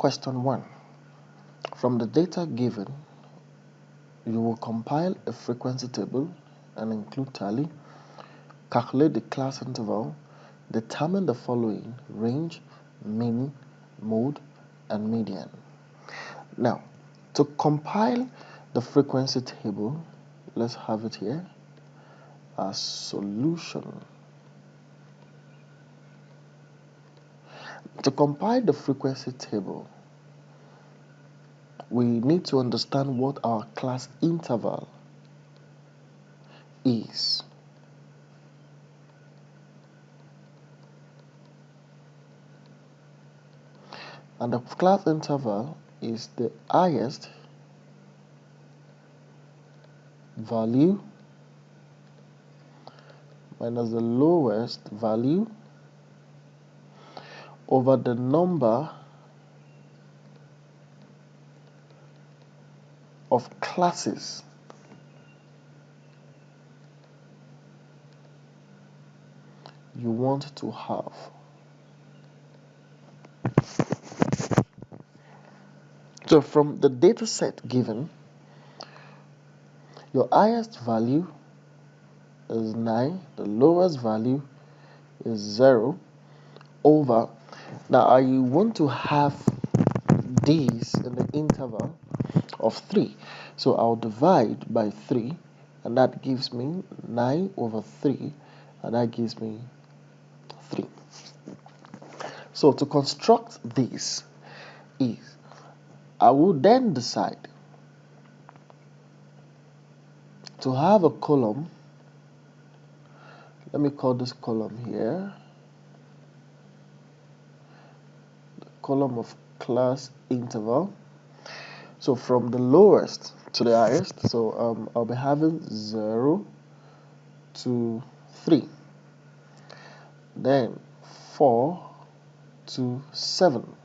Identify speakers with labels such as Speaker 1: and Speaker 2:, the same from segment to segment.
Speaker 1: Question 1. From the data given, you will compile a frequency table and include tally, calculate the class interval, determine the following: range, mean, mode, and median. Now, to compile the frequency table, let's have it here as solution. To compile the frequency table, we need to understand what our class interval is. And the class interval is the highest value minus the lowest value over the number of classes you want to have. So from the data set given, your highest value is 9, the lowest value is 0 over. Now I want to have these in the interval of 3. So I'll divide by 3, and that gives me 9 over 3, and that gives me 3. So to construct this is, I will then decide to have a column. Let me call this column here the column of class interval. So from the lowest to the highest, so I'll be having 0 to 3, then 4 to 7,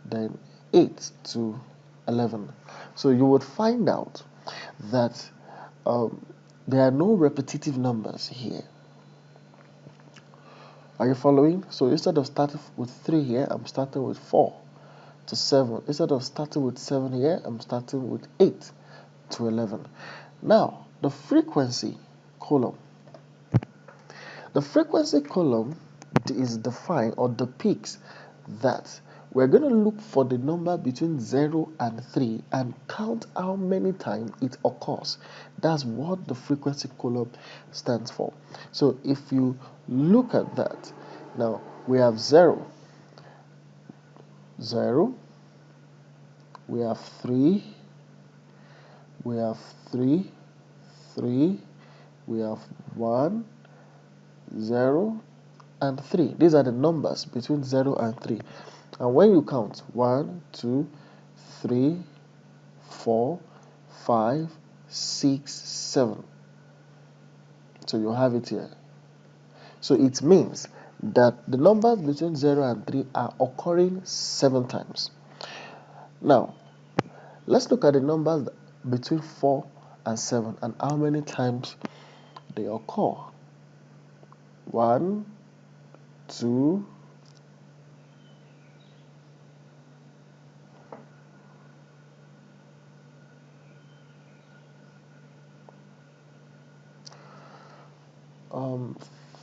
Speaker 1: then 8 to 11. So you would find out that there are no repetitive numbers here. Are you following? So instead of starting with 3 here, I'm starting with 4 to 7. Instead of starting with 7 here, I'm starting with 8 to 11. Now, the frequency column. The frequency column is defined or depicts that we're going to look for the number between 0 and 3 and count how many times it occurs. That's what the frequency column stands for. So if you look at that, now we have 0, 0, we have 3, we have 3, 3, we have 1, 0, and 3. These are the numbers between 0 and 3. And when you count 1, 2, 3, 4, 5, 6, 7. So you have it here. So it means that the numbers between 0 and 3 are occurring 7 times. Now, let's look at the numbers between 4 and 7 and how many times they occur. 1, 2,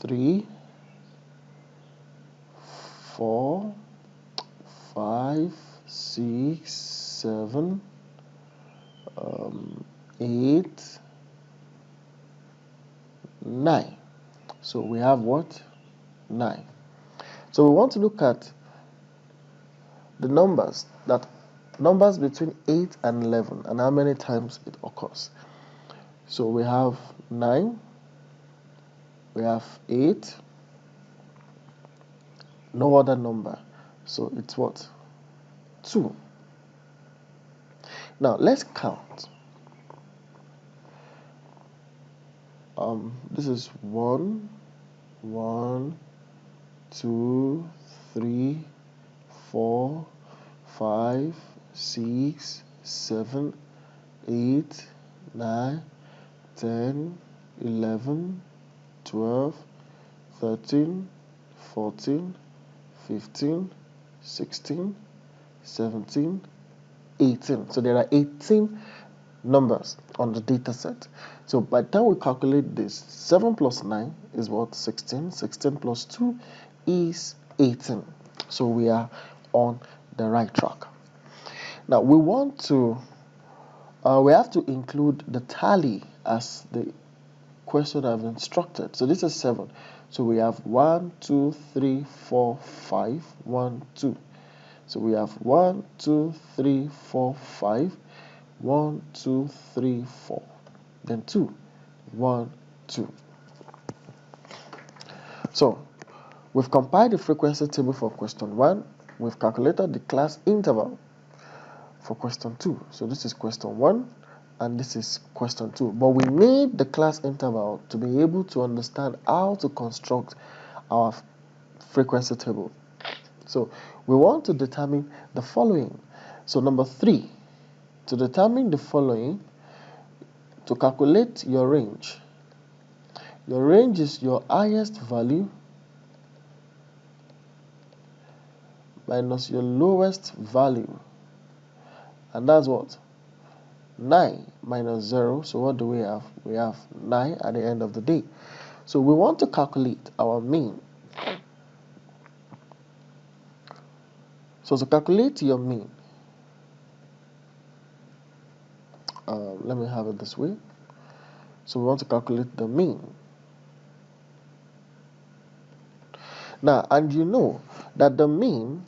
Speaker 1: 3, 4, 5, 6, 7, 8, 9. So we have what? 9. So we want to look at the numbers between 8 and 11 and how many times it occurs. So we have 9, we have 8, no other number. So it's what? 2. Now let's count. This is 1, 1, 2, 3, 4, 5, 6, 7, 8, 9, 10, 11, 12, 13, 14, 15, 16, 17, 18. So there are 18 numbers on the data set. So by the time we calculate this, 7 plus 9 is what? 16. 16 plus 2 is 18. So we are on the right track. Now we want to, we have to include the tally as the question have instructed. So this is 7. So we have 1, 2, 3, 4, 5, 1, 2. So we have 1, 2, 3, 4, 5, 1, 2, 3, 4. Then 2, 1, 2. So we've compiled the frequency table for question 1. We've calculated the class interval for question 2. So this is question 1 and this is question 2. But we need the class interval to be able to understand how to construct our frequency table. So we want to determine the following. So number 3, to determine the following, to calculate your range. Your range is your highest value minus your lowest value. And that's what? 9 minus 0. So what do we have? We have 9 at the end of the day. So we want to calculate our mean. So to calculate your mean, let me have it this way. So we want to calculate the mean. Now, and you know that the mean,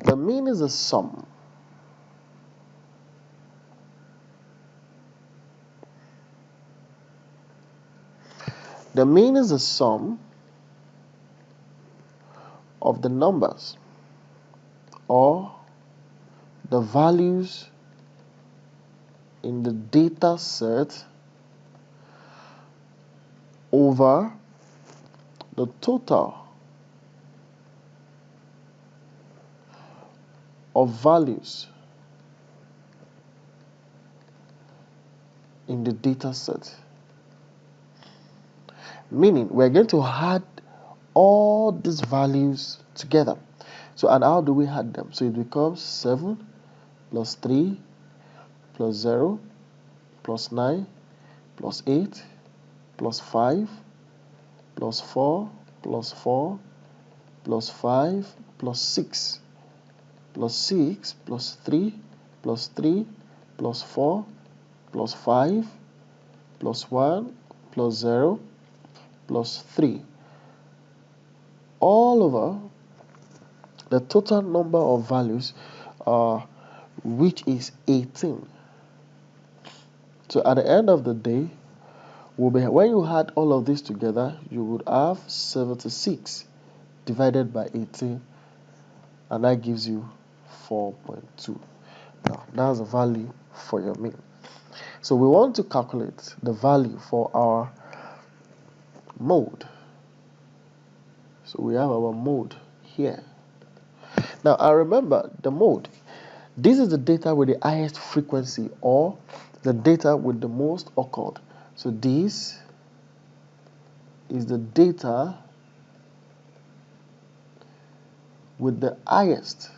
Speaker 1: the mean is a sum The mean is a sum of the numbers or the values in the data set over the total of values in the data set. Meaning we're going to add all these values together. So, and how do we add them? So it becomes 7 plus 3 plus 0 plus 9 plus 8 plus 5 plus 4 plus 4 plus 5 plus 6 plus 6 plus 3 plus 3 plus 4 plus 5 plus 1 plus 0 plus 3 all over the total number of values, which is 18. So at the end of the day, when you add all of this together, you would have 76 divided by 18, and that gives you 4.2. Now, that's the value for your mean. So we want to calculate the value for our mode. So we have our mode here. Now, I remember the mode. This is the data with the highest frequency or the data with the most occurred. So this is the data with the highest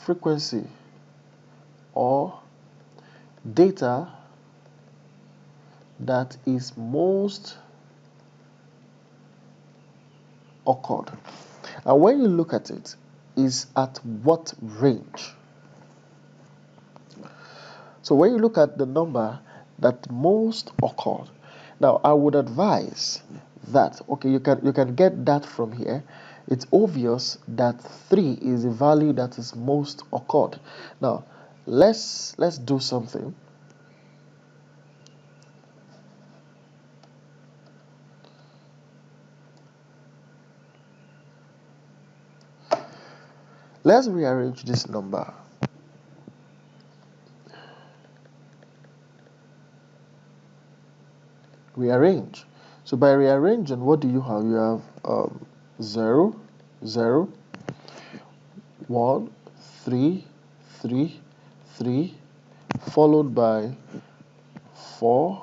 Speaker 1: frequency or data that is most occurred. And when you look at it, is at what range? So when you look at the number that most occurred, now I would advise that, okay, you can get that from here. It's obvious that 3 is the value that is most occurred. Now let's do something. Let's rearrange this number. Rearrange. So by rearranging, what do you have? You have 0, 0, 1, 3, 3, 3, followed by 4,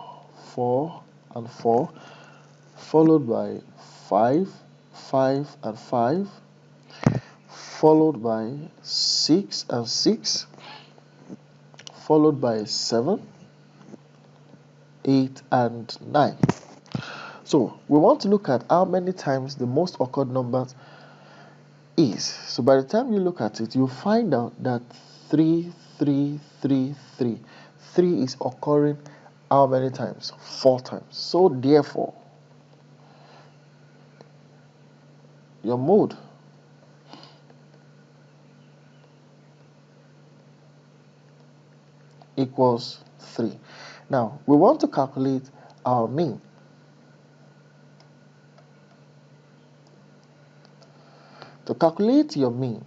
Speaker 1: 4, and 4, followed by 5, 5, and 5, followed by 6 and 6, followed by 7, 8, and 9. So we want to look at how many times the most occurred number is. So by the time you look at it, you'll find out that 3, 3, 3, 3. 3 is occurring how many times? 4 times. So therefore, your mode equals 3. Now, we want to calculate our mean. To calculate your mean,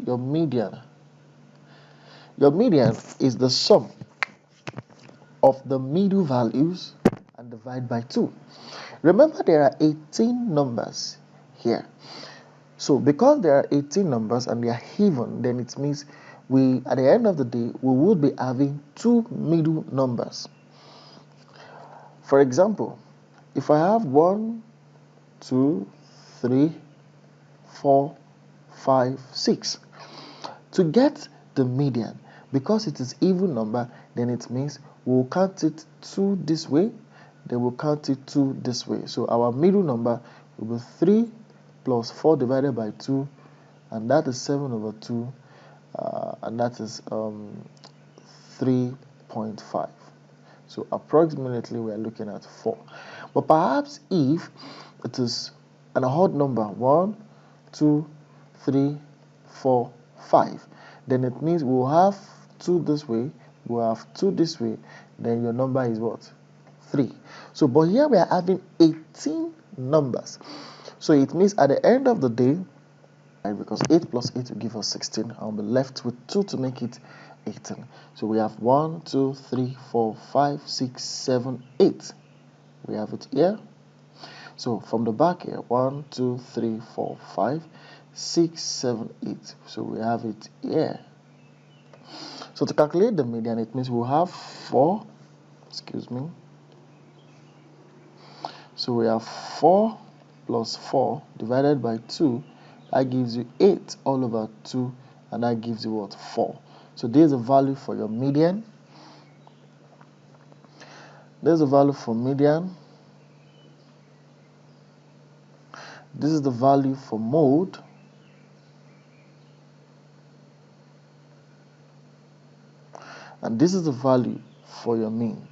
Speaker 1: your median. Your median is the sum of the middle values and divide by 2. Remember, there are 18 numbers here. So because there are 18 numbers and they are even, then it means at the end of the day, we will be having 2 middle numbers. For example, if I have 1, 2, 3, 4, 5, 6, to get the median, because it is even number, then it means we'll count it 2 this way, then we'll count it 2 this way. So our middle number will be 3 plus 4 divided by 2, and that is 7 over 2, and that is 3.5. So approximately we are looking at 4. But perhaps if it is an odd number, 1, 2, 3, 4, 5, then it means we'll have 2 this way, we'll have 2 this way, then your number is what? 3. So, but here we are having 18 numbers. So it means at the end of the day, because 8 plus 8 will give us 16, I'll be left with 2 to make it 18. So we have 1, 2, 3, 4, 5, 6, 7, 8. We have it here. So from the back here, 1, 2, 3, 4, 5, 6, 7, 8. So we have it here. So to calculate the median, it means we'll have 4. So we have 4 plus 4 divided by 2. That gives you 8 all over 2, and that gives you what? 4. So there's a value for your median. There's a value for median. This is the value for mode. And this is the value for your mean.